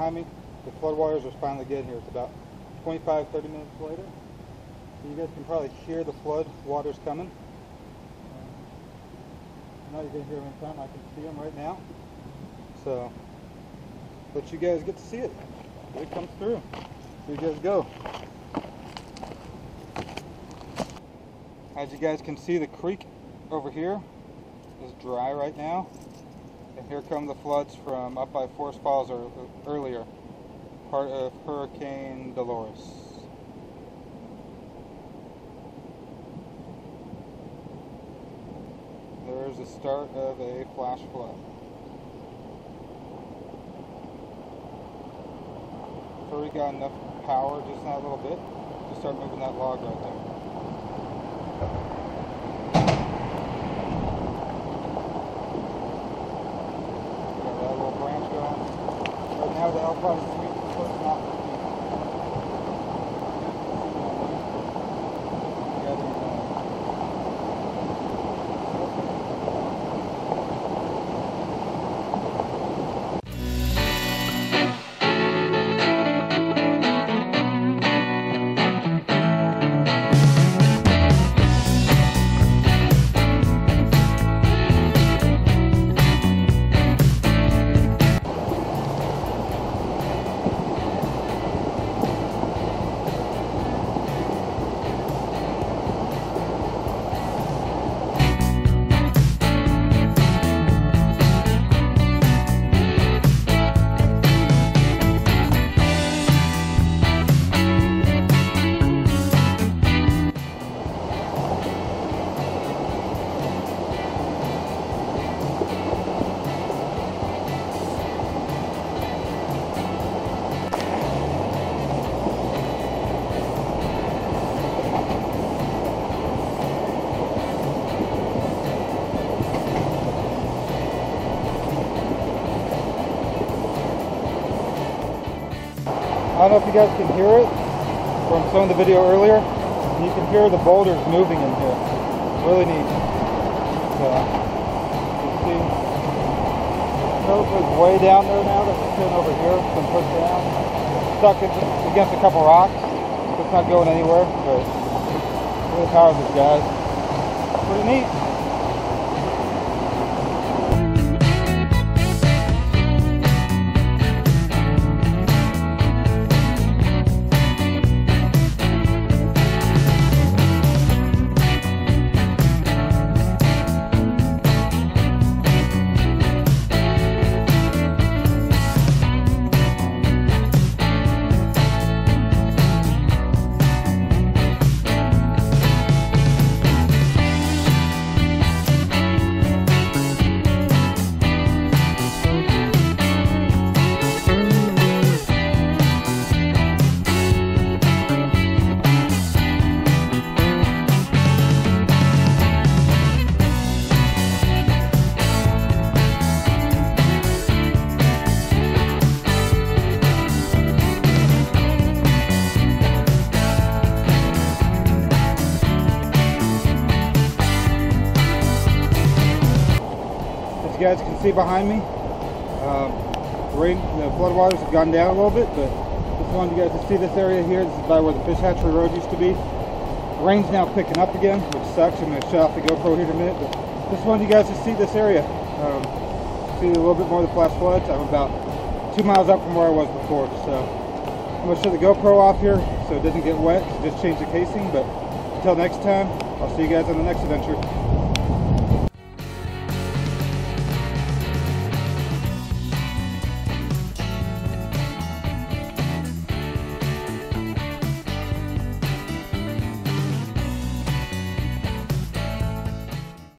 behind me, the floodwaters are finally getting here. It's about 25-30 minutes later. So you guys can probably hear the flood waters coming. Now you're going to hear them in time. I can see them right now. So, let you guys get to see it. Here it comes through. Here you guys go. As you guys can see, the creek over here is dry right now. And here come the floods from up by Forest Falls earlier, part of Hurricane Dolores. There's the start of a flash flood. It's already got enough power, just in that little bit, to start moving that log right there. Got that little branch going. Right now the L probably is meeting the foot not. I don't know if you guys can hear it from some of the video earlier. You can hear the boulders moving in here. Really neat. So, you see, the rope is way down there now. That's sitting over here. It's been pushed down. Stuck against a couple rocks. It's not going anywhere, but look at the power of this, guys. Pretty neat. You guys can see behind me, the floodwaters have gone down a little bit, but just wanted you guys to see this area here. This is by where the fish hatchery road used to be. Rain's now picking up again, which sucks. I'm going to shut off the GoPro here in a minute, but just wanted you guys to see this area. See a little bit more of the flash floods. I'm about 2 miles up from where I was before, so I'm going to shut the GoPro off here so it doesn't get wet. So just change the casing, but until next time, I'll see you guys on the next adventure.